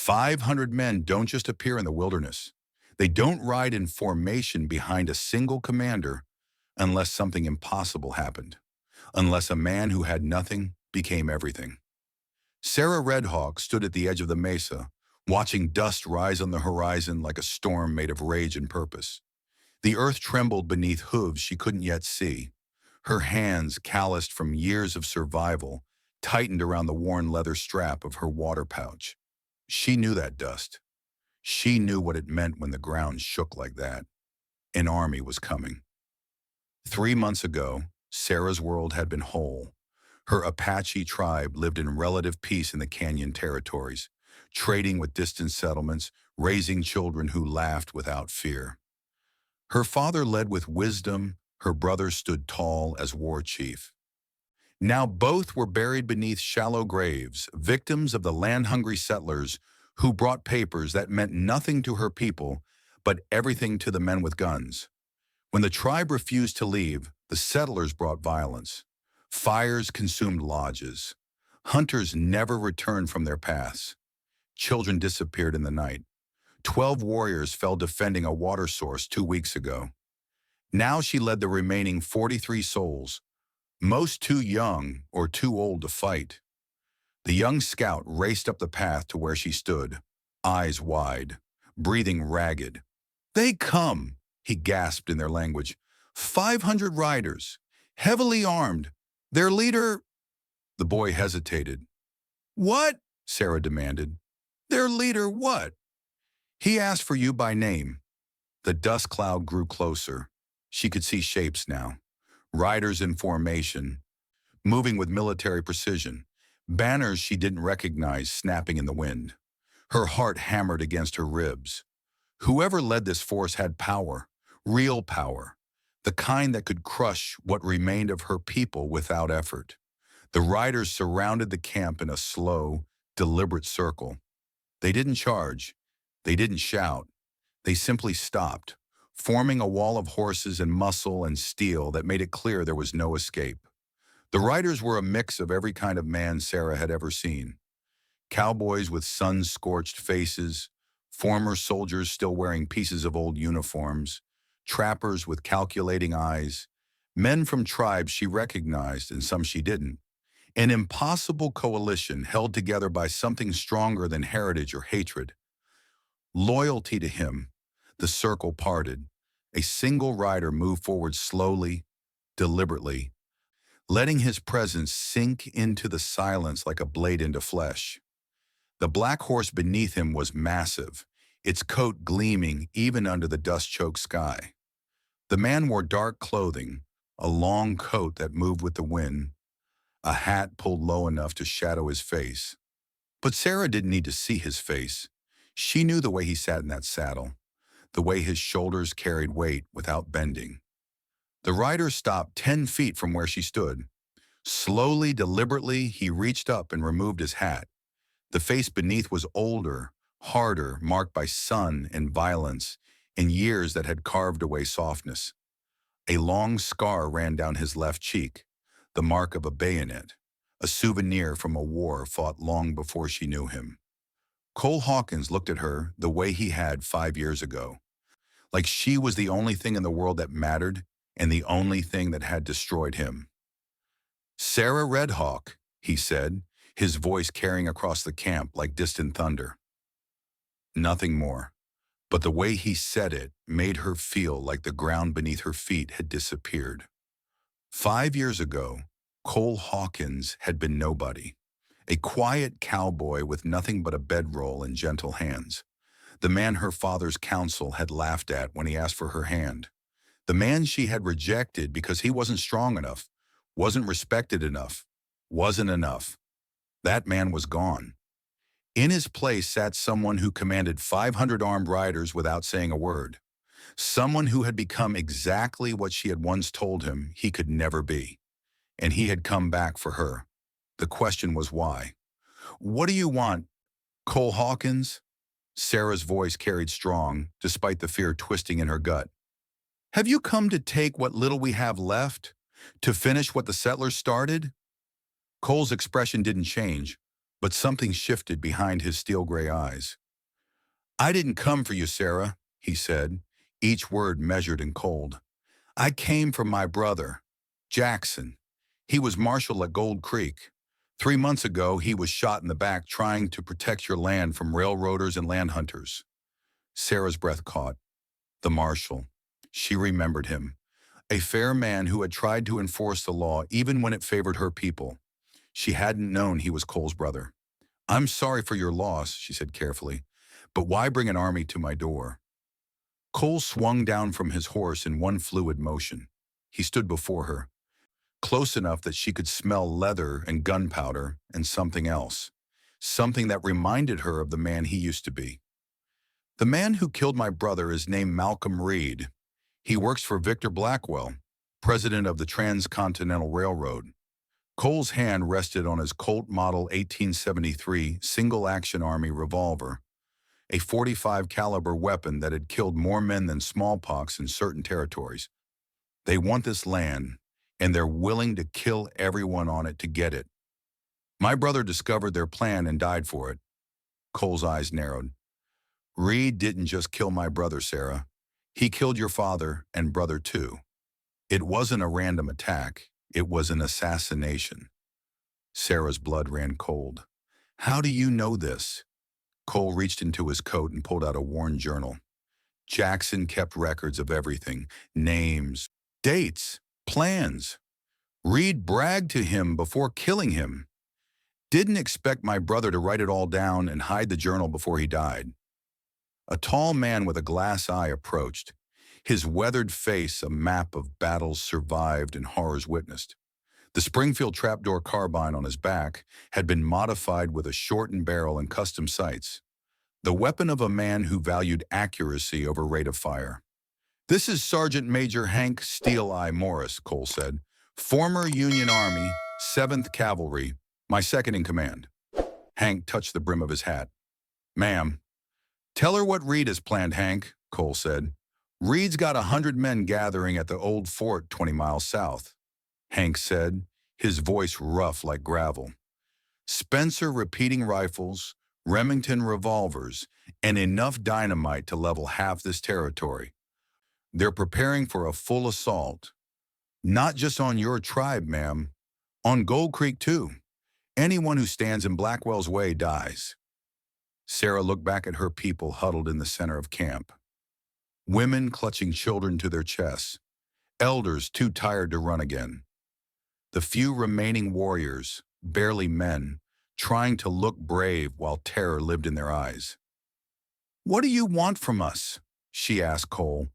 500 men don't just appear in the wilderness. They don't ride in formation behind a single commander unless something impossible happened, unless a man who had nothing became everything. Sarah Redhawk stood at the edge of the mesa, watching dust rise on the horizon like a storm made of rage and purpose. The earth trembled beneath hooves she couldn't yet see. Her hands, calloused from years of survival, tightened around the worn leather strap of her water pouch. She knew that dust. She knew what it meant when the ground shook like that. An army was coming. 3 months ago, Sarah's world had been whole. Her Apache tribe lived in relative peace in the canyon territories, trading with distant settlements, raising children who laughed without fear. Her father led with wisdom, her brother stood tall as war chief. Now both were buried beneath shallow graves, victims of the land-hungry settlers who brought papers that meant nothing to her people, but everything to the men with guns. When the tribe refused to leave, the settlers brought violence. Fires consumed lodges. Hunters never returned from their paths. Children disappeared in the night. 12 warriors fell defending a water source 2 weeks ago. Now she led the remaining 43 souls, most too young or too old to fight. The young scout raced up the path to where she stood, eyes wide, breathing ragged. "They come," he gasped in their language. 500 riders, heavily armed. Their leader—" The boy hesitated. "What?" Sarah demanded. "Their leader what?" "He asked for you by name." The dust cloud grew closer. She could see shapes now. Riders in formation, moving with military precision. Banners she didn't recognize snapping in the wind. Her heart hammered against her ribs. Whoever led this force had power, real power, the kind that could crush what remained of her people without effort. The riders surrounded the camp in a slow, deliberate circle. They didn't charge. They didn't shout. They simply stopped, forming a wall of horses and muscle and steel that made it clear there was no escape. The riders were a mix of every kind of man Sarah had ever seen. Cowboys with sun-scorched faces, former soldiers still wearing pieces of old uniforms, trappers with calculating eyes, men from tribes she recognized and some she didn't. An impossible coalition held together by something stronger than heritage or hatred. Loyalty to him. The circle parted. A single rider moved forward slowly, deliberately, letting his presence sink into the silence like a blade into flesh. The black horse beneath him was massive, its coat gleaming even under the dust-choked sky. The man wore dark clothing, a long coat that moved with the wind, a hat pulled low enough to shadow his face. But Sarah didn't need to see his face. She knew the way he sat in that saddle, the way his shoulders carried weight without bending. The rider stopped 10 feet from where she stood. Slowly, deliberately, he reached up and removed his hat. The face beneath was older, harder, marked by sun and violence and years that had carved away softness. A long scar ran down his left cheek, the mark of a bayonet, a souvenir from a war fought long before she knew him. Cole Hawkins looked at her the way he had 5 years ago, like she was the only thing in the world that mattered and the only thing that had destroyed him. "Sarah Redhawk," he said, his voice carrying across the camp like distant thunder. Nothing more, but the way he said it made her feel like the ground beneath her feet had disappeared. 5 years ago, Cole Hawkins had been nobody, a quiet cowboy with nothing but a bedroll and gentle hands. The man her father's counsel had laughed at when he asked for her hand. The man she had rejected because he wasn't strong enough, wasn't respected enough, wasn't enough. That man was gone. In his place sat someone who commanded 500 armed riders without saying a word. Someone who had become exactly what she had once told him he could never be. And he had come back for her. The question was why. "What do you want, Cole Hawkins?" Sarah's voice carried strong, despite the fear twisting in her gut. "Have you come to take what little we have left? To finish what the settlers started?" Cole's expression didn't change, But something shifted behind his steel-gray eyes. "I didn't come for you, Sarah," he said, each word measured and cold. "I came for my brother, Jackson. He was marshal at Gold Creek. 3 months ago, he was shot in the back trying to protect your land from railroaders and land hunters." Sarah's breath caught. The marshal. She remembered him. A fair man who had tried to enforce the law even when it favored her people. She hadn't known he was Cole's brother. "I'm sorry for your loss," she said carefully, "but why bring an army to my door?" Cole swung down from his horse in one fluid motion. He stood before her, close enough that she could smell leather and gunpowder and something else, something that reminded her of the man he used to be. "The man who killed my brother is named Malcolm Reed. He works for Victor Blackwell, president of the Transcontinental Railroad." Cole's hand rested on his Colt Model 1873 single-action Army revolver, a .45 caliber weapon that had killed more men than smallpox in certain territories. "They want this land, and they're willing to kill everyone on it to get it. My brother discovered their plan and died for it." Cole's eyes narrowed. "Reed didn't just kill my brother, Sarah. He killed your father and brother too. It wasn't a random attack. It was an assassination." Sarah's blood ran cold. "How do you know this?" Cole reached into his coat and pulled out a worn journal. Jackson kept records of everything: names, dates, plans. Reed bragged to him before killing him. "Didn't expect my brother to write it all down and hide the journal before he died." A tall man with a glass eye approached, his weathered face a map of battles survived and horrors witnessed. The Springfield trapdoor carbine on his back had been modified with a shortened barrel and custom sights, the weapon of a man who valued accuracy over rate of fire. "This is Sergeant Major Hank Steel Eye Morris," Cole said, "former Union Army, 7th Cavalry, my second in command." Hank touched the brim of his hat. "Ma'am." "Tell her what Reed has planned, Hank," Cole said. "Reed's got 100 men gathering at the old fort 20 miles south," Hank said, his voice rough like gravel. "Spencer repeating rifles, Remington revolvers, and enough dynamite to level half this territory. They're preparing for a full assault. Not just on your tribe, ma'am. On Gold Creek, too. Anyone who stands in Blackwell's way dies." Sarah looked back at her people huddled in the center of camp. Women clutching children to their chests, elders too tired to run again. The few remaining warriors, barely men, trying to look brave while terror lived in their eyes. "What do you want from us?" she asked Cole,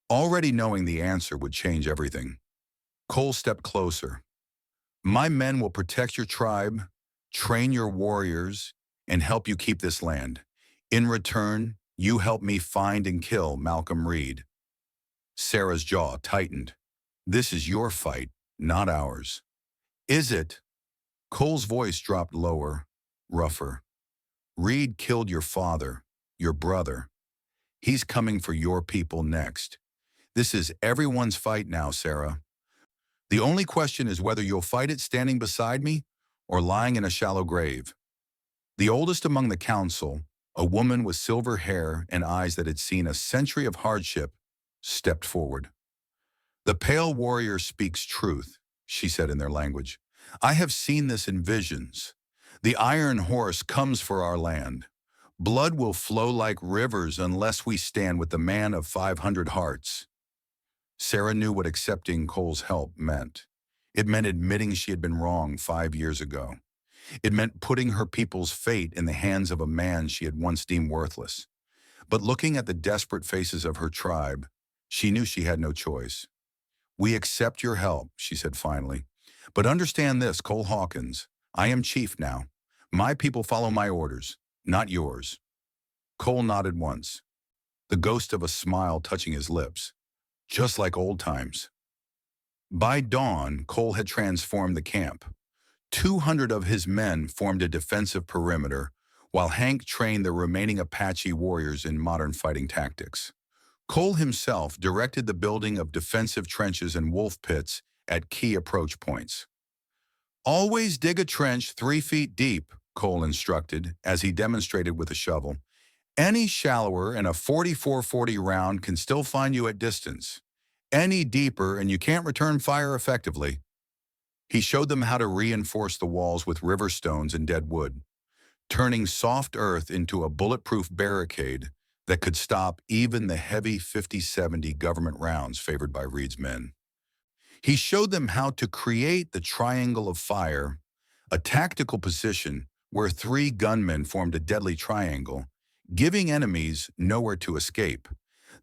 already knowing the answer would change everything. Cole stepped closer. "My men will protect your tribe, train your warriors, and help you keep this land. In return, you help me find and kill Malcolm Reed." Sarah's jaw tightened. "This is your fight, not ours." "Is it?" Cole's voice dropped lower, rougher. "Reed killed your father, your brother. He's coming for your people next. This is everyone's fight now, Sarah. The only question is whether you'll fight it standing beside me or lying in a shallow grave." The oldest among the council, a woman with silver hair and eyes that had seen a century of hardship, stepped forward. "The pale warrior speaks truth," she said in their language. "I have seen this in visions. The iron horse comes for our land. Blood will flow like rivers unless we stand with the man of 500 hearts." Sarah knew what accepting Cole's help meant. It meant admitting she had been wrong 5 years ago. It meant putting her people's fate in the hands of a man she had once deemed worthless. But looking at the desperate faces of her tribe, she knew she had no choice. "We accept your help," she said finally. "But understand this, Cole Hawkins, I am chief now. My people follow my orders, not yours." Cole nodded once, the ghost of a smile touching his lips. Just like old times. By dawn, Cole had transformed the camp. 200 of his men formed a defensive perimeter, while Hank trained the remaining Apache warriors in modern fighting tactics. Cole himself directed the building of defensive trenches and wolf pits at key approach points. "Always dig a trench 3 feet deep," Cole instructed as he demonstrated with a shovel. Any shallower and a 44-40 round can still find you at distance. Any deeper and you can't return fire effectively. He showed them how to reinforce the walls with river stones and dead wood, turning soft earth into a bulletproof barricade that could stop even the heavy 50-70 government rounds favored by Reed's men. He showed them how to create the triangle of fire, a tactical position where three gunmen formed a deadly triangle, giving enemies nowhere to escape.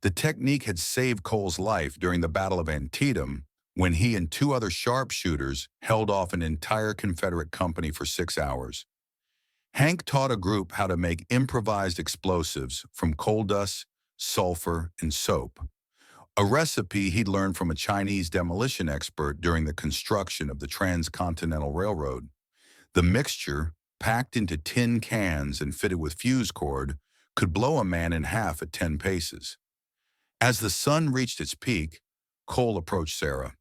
The technique had saved Cole's life during the Battle of Antietam when he and two other sharpshooters held off an entire Confederate company for 6 hours. Hank taught a group how to make improvised explosives from coal dust, sulfur, and soap, a recipe he'd learned from a Chinese demolition expert during the construction of the Transcontinental Railroad. The mixture, packed into tin cans and fitted with fuse cord, could blow a man in half at 10 paces. As the sun reached its peak, Cole approached Sarah.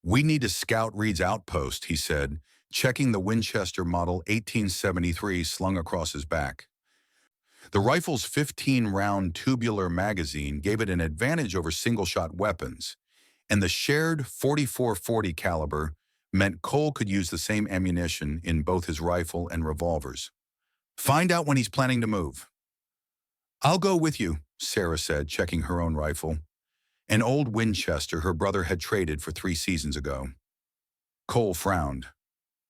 "We need to scout Reed's outpost," he said, checking the Winchester Model 1873 slung across his back. The rifle's 15-round tubular magazine gave it an advantage over single-shot weapons, and the shared 44-40 caliber meant Cole could use the same ammunition in both his rifle and revolvers. "Find out when he's planning to move." "I'll go with you," Sarah said, checking her own rifle, an old Winchester her brother had traded for 3 seasons ago. Cole frowned.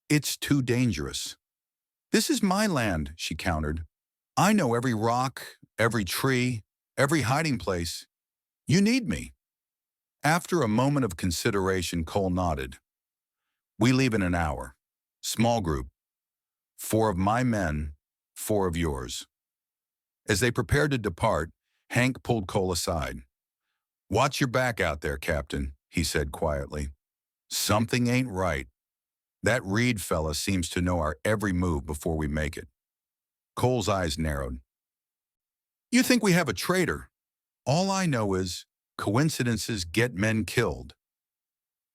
"It's too dangerous." "This is my land," she countered. "I know every rock, every tree, every hiding place. You need me." After a moment of consideration, Cole nodded. "We leave in an hour. Small group. 4 of my men, 4 of yours." As they prepared to depart, Hank pulled Cole aside. "Watch your back out there, Captain," he said quietly. "Something ain't right. That Reed fella seems to know our every move before we make it." Cole's eyes narrowed. "You think we have a traitor? All I know is coincidences get men killed."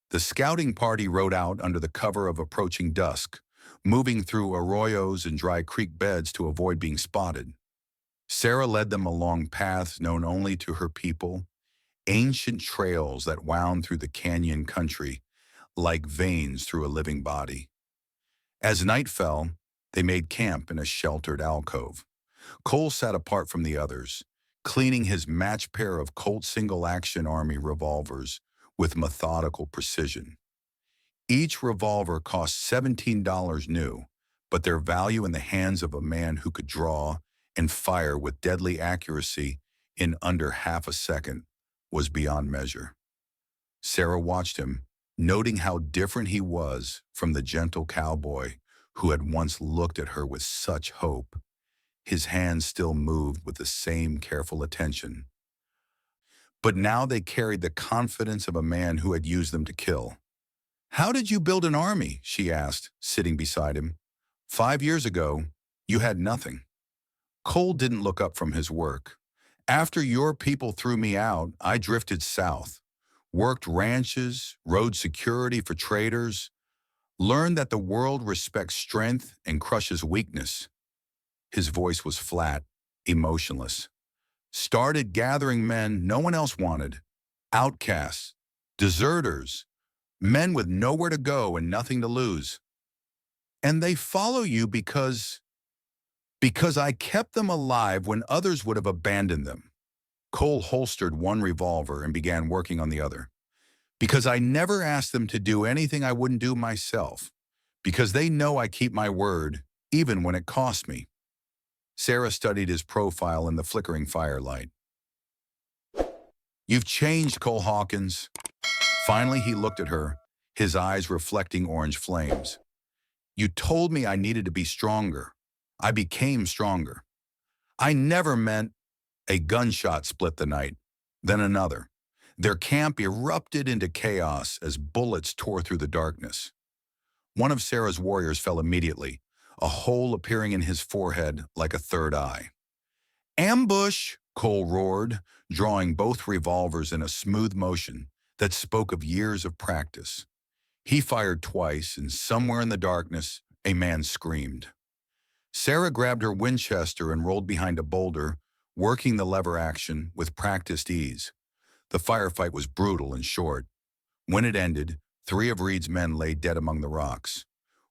The scouting party rode out under the cover of approaching dusk, moving through arroyos and dry creek beds to avoid being spotted. Sarah led them along paths known only to her people, ancient trails that wound through the canyon country like veins through a living body. As night fell, they made camp in a sheltered alcove. Cole sat apart from the others, cleaning his matched pair of Colt single-action Army revolvers with methodical precision. Each revolver cost $17 new, but their value in the hands of a man who could draw and fire with deadly accuracy in under half a second was beyond measure. Sarah watched him, noting how different he was from the gentle cowboy who had once looked at her with such hope. His hands still moved with the same careful attention. But now they carried the confidence of a man who had used them to kill. "How did you build an army?" she asked, sitting beside him. "5 years ago, you had nothing." Cole didn't look up from his work. "After your people threw me out, I drifted south, worked ranches, rode security for traders, learned that the world respects strength and crushes weakness." His voice was flat, emotionless. "Started gathering men no one else wanted, outcasts, deserters, men with nowhere to go and nothing to lose. And they follow you because I kept them alive when others would have abandoned them." Cole holstered one revolver and began working on the other. "Because I never asked them to do anything I wouldn't do myself. Because they know I keep my word, even when it costs me." Sarah studied his profile in the flickering firelight. "You've changed, Cole Hawkins." Finally, he looked at her, his eyes reflecting orange flames. "You told me I needed to be stronger. I became stronger. I never meant—" A gunshot split the night, then another. Their camp erupted into chaos as bullets tore through the darkness. One of Sarah's warriors fell immediately, a hole appearing in his forehead like a third eye. "Ambush!" Cole roared, drawing both revolvers in a smooth motion that spoke of years of practice. He fired twice, and somewhere in the darkness, a man screamed. Sarah grabbed her Winchester and rolled behind a boulder, working the lever action with practiced ease. The firefight was brutal and short. When it ended, 3 of Reed's men lay dead among the rocks.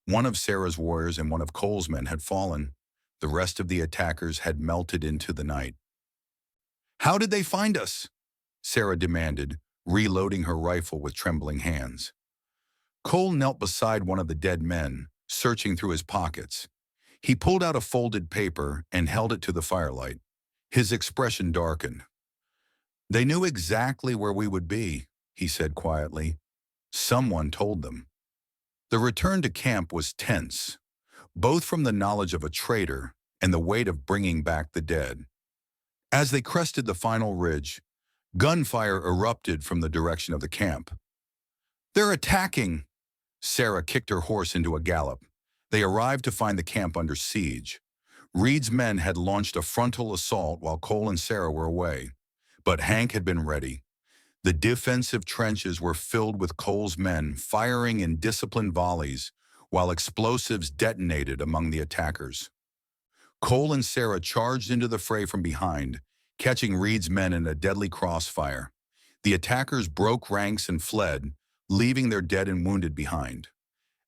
One of Sarah's warriors and one of Cole's men had fallen. The rest of the attackers had melted into the night. "How did they find us?" Sarah demanded, reloading her rifle with trembling hands. Cole knelt beside one of the dead men, searching through his pockets. He pulled out a folded paper and held it to the firelight. His expression darkened. "They knew exactly where we would be," he said quietly. "Someone told them." The return to camp was tense, both from the knowledge of a traitor and the weight of bringing back the dead. As they crested the final ridge, gunfire erupted from the direction of the camp. "They're attacking!" Sarah kicked her horse into a gallop. They arrived to find the camp under siege. Reed's men had launched a frontal assault while Cole and Sarah were away. But Hank had been ready. The defensive trenches were filled with Cole's men, firing in disciplined volleys, while explosives detonated among the attackers. Cole and Sarah charged into the fray from behind, catching Reed's men in a deadly crossfire. The attackers broke ranks and fled, leaving their dead and wounded behind.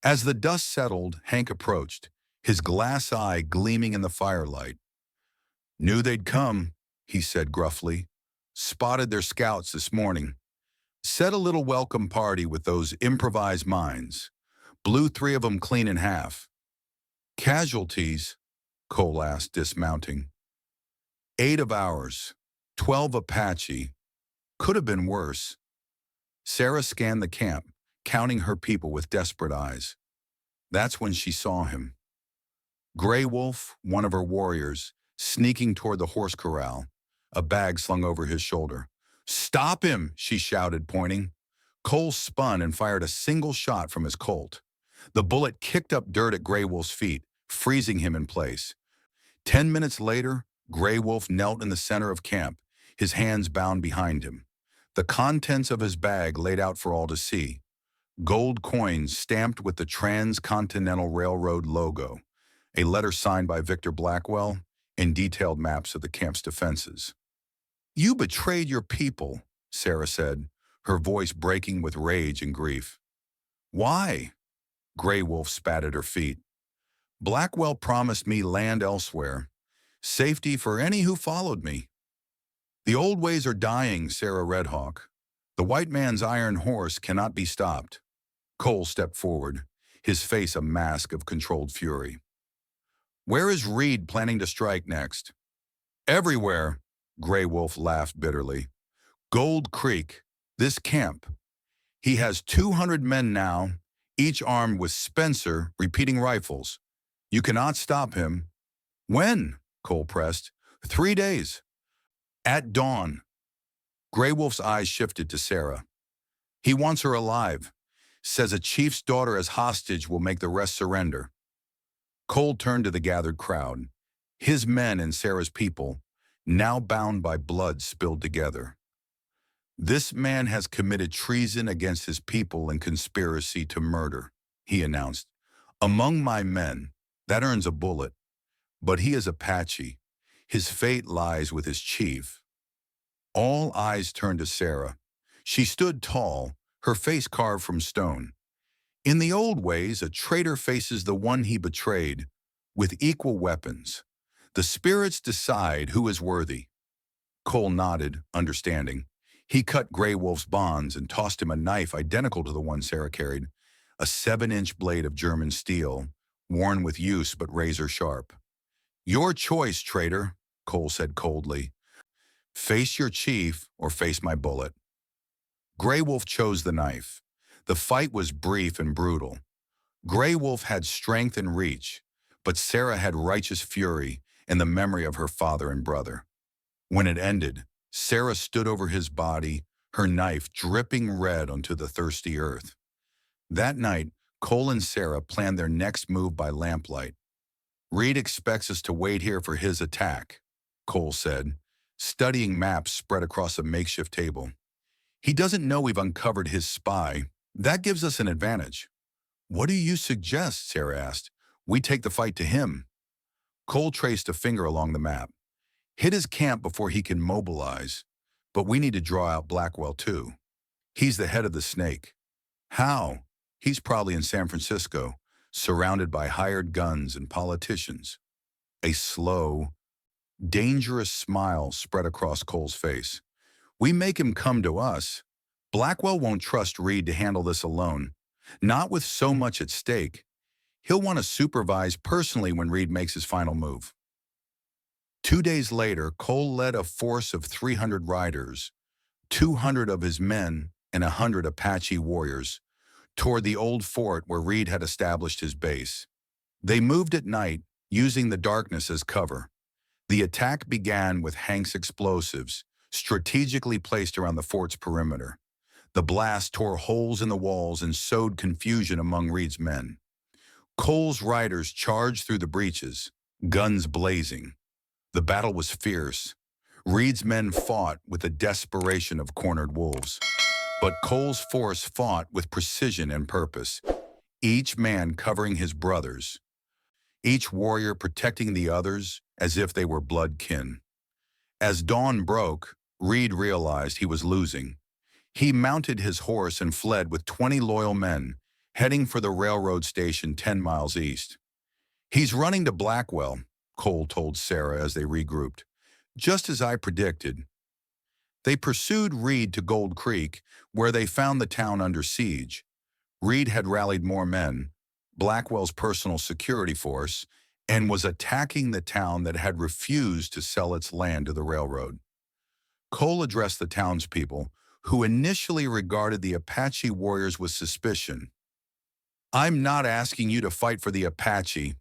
As the dust settled, Hank approached, his glass eye gleaming in the firelight. "Knew they'd come," he said gruffly. "Spotted their scouts this morning. Set a little welcome party with those improvised mines. Blew 3 of them clean in half." "Casualties?" Cole asked, dismounting. "8 of ours, 12 Apache. Could have been worse." Sarah scanned the camp, counting her people with desperate eyes. That's when she saw him. Gray Wolf, one of her warriors, sneaking toward the horse corral, a bag slung over his shoulder. "Stop him!" she shouted, pointing. Cole spun and fired a single shot from his Colt. The bullet kicked up dirt at Gray Wolf's feet, freezing him in place. 10 minutes later, Gray Wolf knelt in the center of camp, his hands bound behind him. The contents of his bag laid out for all to see. Gold coins stamped with the Transcontinental Railroad logo, a letter signed by Victor Blackwell, and detailed maps of the camp's defenses. "You betrayed your people," Sarah said, her voice breaking with rage and grief. "Why?" Gray Wolf spat at her feet. "Blackwell promised me land elsewhere, safety for any who followed me." "The old ways are dying," Sarah Redhawk. "The white man's iron horse cannot be stopped." Cole stepped forward, his face a mask of controlled fury. "Where is Reed planning to strike next?" "Everywhere," Gray Wolf laughed bitterly. "Gold Creek, this camp. He has 200 men now, each armed with Spencer repeating rifles. You cannot stop him." "When?" Cole pressed. 3 days. "At dawn." Gray Wolf's eyes shifted to Sarah. "He wants her alive. Says a chief's daughter as hostage will make the rest surrender." Cole turned to the gathered crowd, his men and Sarah's people, now bound by blood spilled together. "This man has committed treason against his people and conspiracy to murder," he announced. "Among my men, that earns a bullet. But he is Apache. His fate lies with his chief." All eyes turned to Sarah. She stood tall, her face carved from stone. "In the old ways, a traitor faces the one he betrayed with equal weapons. The spirits decide who is worthy." Cole nodded, understanding. He cut Gray Wolf's bonds and tossed him a knife identical to the one Sarah carried, a 7-inch blade of German steel, worn with use but razor sharp. "Your choice, traitor," Cole said coldly. "Face your chief or face my bullet." Gray Wolf chose the knife. The fight was brief and brutal. Gray Wolf had strength and reach, but Sarah had righteous fury and the memory of her father and brother. When it ended, Sarah stood over his body, her knife dripping red onto the thirsty earth. That night, Cole and Sarah planned their next move by lamplight. "Reed expects us to wait here for his attack," Cole said, studying maps spread across a makeshift table. "He doesn't know we've uncovered his spy. That gives us an advantage." "What do you suggest?" Sarah asked. "We take the fight to him." Cole traced a finger along the map. Hit his camp before he can mobilize. But we need to draw out Blackwell too. He's the head of the snake. How? He's probably in San Francisco, surrounded by hired guns and politicians. A slow, dangerous smile spread across Cole's face. We make him come to us. Blackwell won't trust Reed to handle this alone. Not with so much at stake. He'll want to supervise personally when Reed makes his final move. 2 days later, Cole led a force of 300 riders, 200 of his men and 100 Apache warriors, toward the old fort where Reed had established his base. They moved at night, using the darkness as cover. The attack began with Hank's explosives, strategically placed around the fort's perimeter. The blast tore holes in the walls and sowed confusion among Reed's men. Cole's riders charged through the breaches, guns blazing. The battle was fierce. Reed's men fought with the desperation of cornered wolves. But Cole's force fought with precision and purpose, each man covering his brothers, each warrior protecting the others as if they were blood kin. As dawn broke, Reed realized he was losing. He mounted his horse and fled with 20 loyal men, heading for the railroad station 10 miles east. He's running to Blackwell, Cole told Sarah as they regrouped. Just as I predicted. They pursued Reed to Gold Creek, where they found the town under siege. Reed had rallied more men, Blackwell's personal security force, and was attacking the town that had refused to sell its land to the railroad. Cole addressed the townspeople, who initially regarded the Apache warriors with suspicion. "I'm not asking you to fight for the Apache,"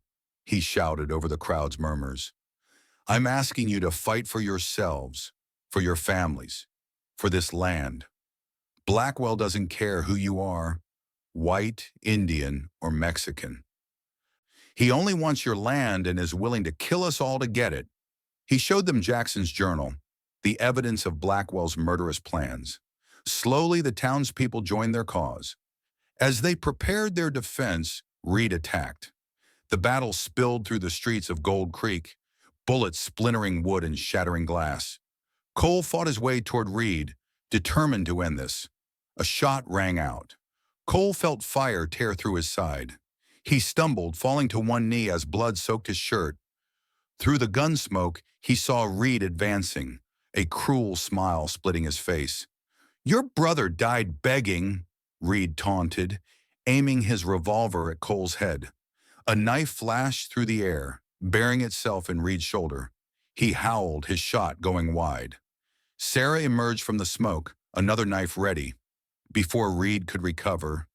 he shouted over the crowd's murmurs. "I'm asking you to fight for yourselves, for your families, for this land. Blackwell doesn't care who you are, white, Indian, or Mexican. He only wants your land and is willing to kill us all to get it." He showed them Jackson's journal, the evidence of Blackwell's murderous plans. Slowly, the townspeople joined their cause. As they prepared their defense, Reed attacked. The battle spilled through the streets of Gold Creek, bullets splintering wood and shattering glass. Cole fought his way toward Reed, determined to end this. A shot rang out. Cole felt fire tear through his side. He stumbled, falling to one knee as blood soaked his shirt. Through the gun smoke, he saw Reed advancing, a cruel smile splitting his face. "Your brother died begging," Reed taunted, aiming his revolver at Cole's head. A knife flashed through the air, burying itself in Reed's shoulder. He howled, his shot going wide. Sarah emerged from the smoke, another knife ready. Before Reed could recover,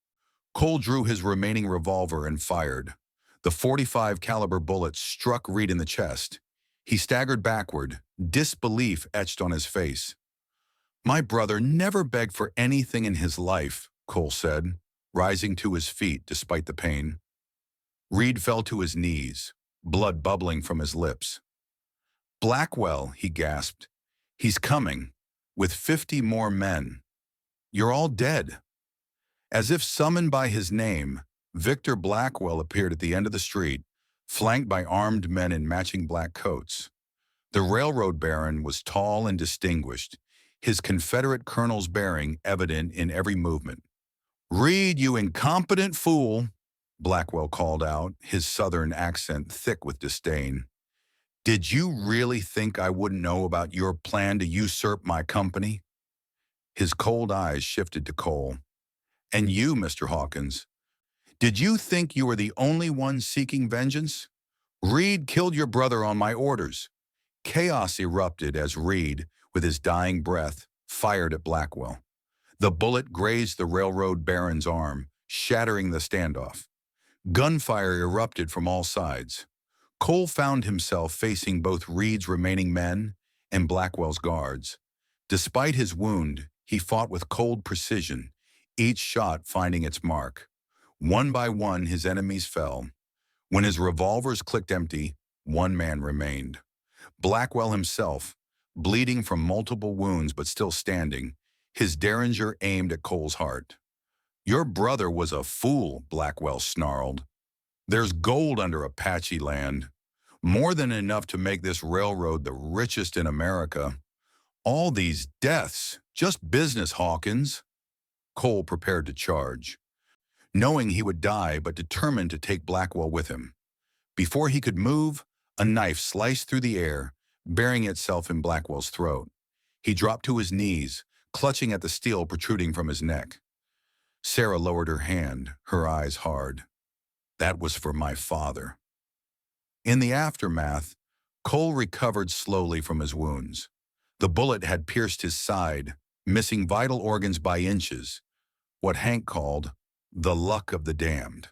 Cole drew his remaining revolver and fired. The .45 caliber bullet struck Reed in the chest. He staggered backward, disbelief etched on his face. "My brother never begged for anything in his life," Cole said, rising to his feet despite the pain. Reed fell to his knees, blood bubbling from his lips. "Blackwell," he gasped. "He's coming, with 50 more men. You're all dead." As if summoned by his name, Victor Blackwell appeared at the end of the street, flanked by armed men in matching black coats. The railroad baron was tall and distinguished, his Confederate colonel's bearing evident in every movement. "Reed, you incompetent fool," Blackwell called out, his southern accent thick with disdain. "Did you really think I wouldn't know about your plan to usurp my company?" His cold eyes shifted to Cole. "And you, Mr. Hawkins, did you think you were the only one seeking vengeance? Reed killed your brother on my orders." Chaos erupted as Reed, with his dying breath, fired at Blackwell. The bullet grazed the railroad baron's arm, shattering the standoff. Gunfire erupted from all sides. Cole found himself facing both Reed's remaining men and Blackwell's guards. Despite his wound, he fought with cold precision, each shot finding its mark. One by one, his enemies fell. When his revolvers clicked empty, one man remained. Blackwell himself, bleeding from multiple wounds but still standing, his derringer aimed at Cole's heart. "Your brother was a fool," Blackwell snarled. "There's gold under Apache land. More than enough to make this railroad the richest in America. All these deaths, just business, Hawkins. Cole prepared to charge, knowing he would die but determined to take Blackwell with him. Before he could move, a knife sliced through the air, burying itself in Blackwell's throat. He dropped to his knees, clutching at the steel protruding from his neck. Sarah lowered her hand, her eyes hard. That was for my father. In the aftermath, Cole recovered slowly from his wounds. The bullet had pierced his side, missing vital organs by inches, what Hank called the luck of the damned.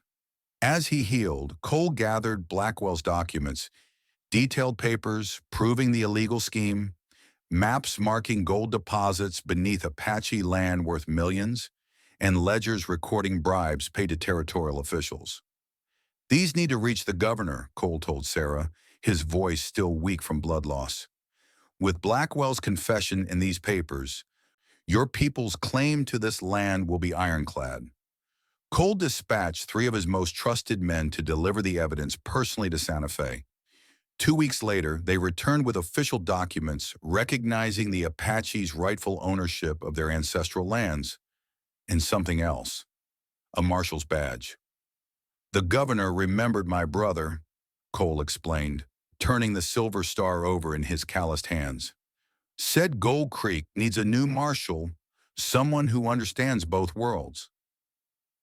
As he healed, Cole gathered Blackwell's documents, detailed papers proving the illegal scheme, maps marking gold deposits beneath Apache land worth millions, and ledgers recording bribes paid to territorial officials. These need to reach the governor, Cole told Sarah, his voice still weak from blood loss. With Blackwell's confession in these papers, your people's claim to this land will be ironclad. Cole dispatched 3 of his most trusted men to deliver the evidence personally to Santa Fe. 2 weeks later, they returned with official documents recognizing the Apache's rightful ownership of their ancestral lands, and something else, a marshal's badge. The governor remembered my brother, Cole explained, turning the silver star over in his calloused hands. Said Gold Creek needs a new marshal, someone who understands both worlds.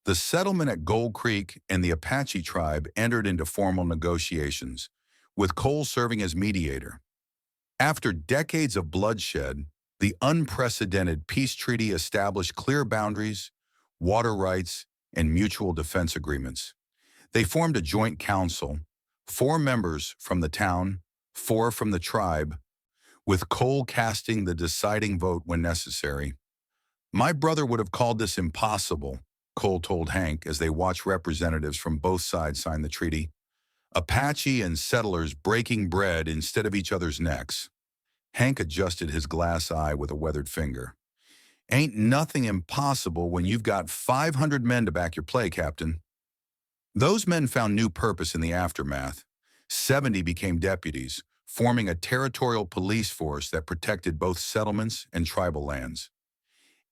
The settlement at Gold Creek and the Apache tribe entered into formal negotiations, with Cole serving as mediator. After decades of bloodshed, the unprecedented peace treaty established clear boundaries, water rights, and mutual defense agreements. They formed a joint council, 4 members from the town, 4 from the tribe, with Cole casting the deciding vote when necessary. My brother would have called this impossible, Cole told Hank as they watched representatives from both sides sign the treaty. Apache and settlers breaking bread instead of each other's necks. Hank adjusted his glass eye with a weathered finger. Ain't nothing impossible when you've got 500 men to back your play, Captain. Those men found new purpose in the aftermath. 70 became deputies, forming a territorial police force that protected both settlements and tribal lands.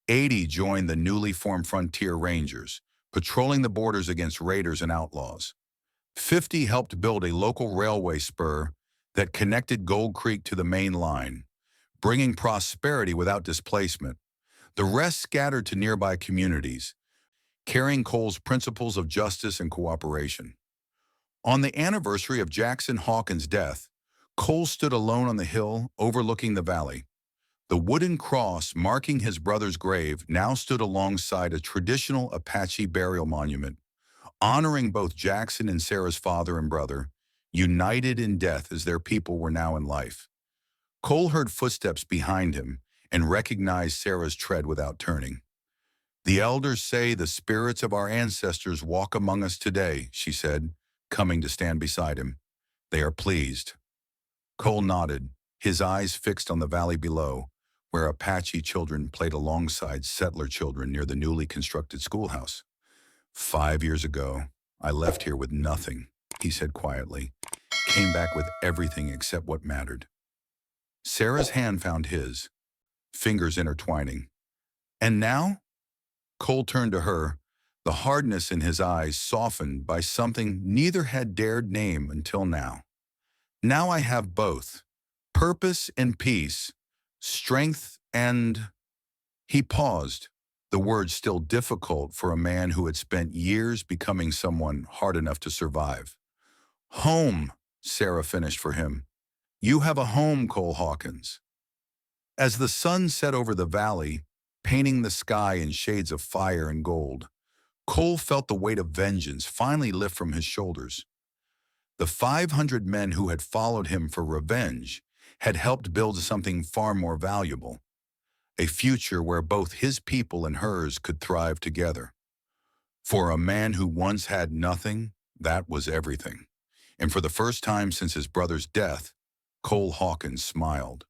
80 joined the newly formed Frontier Rangers, patrolling the borders against raiders and outlaws. 50 helped build a local railway spur that connected Gold Creek to the main line, bringing prosperity without displacement. The rest scattered to nearby communities, carrying Cole's principles of justice and cooperation. On the anniversary of Jackson Hawkins' death, Cole stood alone on the hill overlooking the valley. The wooden cross marking his brother's grave now stood alongside a traditional Apache burial monument, honoring both Jackson and Sarah's father and brother, united in death as their people were now in life. Cole heard footsteps behind him and recognized Sarah's tread without turning. The elders say the spirits of our ancestors walk among us today, she said, coming to stand beside him. They are pleased. Cole nodded, his eyes fixed on the valley below, where Apache children played alongside settler children near the newly constructed schoolhouse. 5 years ago, I left here with nothing, he said quietly, came back with everything except what mattered. Sarah's hand found his, fingers intertwining. And now? Cole turned to her, the hardness in his eyes softened by something neither had dared name until now. Now I have both, purpose and peace, strength and... He paused, the words still difficult for a man who had spent years becoming someone hard enough to survive. Home, Sarah finished for him. You have a home, Cole Hawkins. As the sun set over the valley, painting the sky in shades of fire and gold, Cole felt the weight of vengeance finally lift from his shoulders. The 500 men who had followed him for revenge had helped build something far more valuable, a future where both his people and hers could thrive together. For a man who once had nothing, that was everything. And for the first time since his brother's death, Cole Hawkins smiled.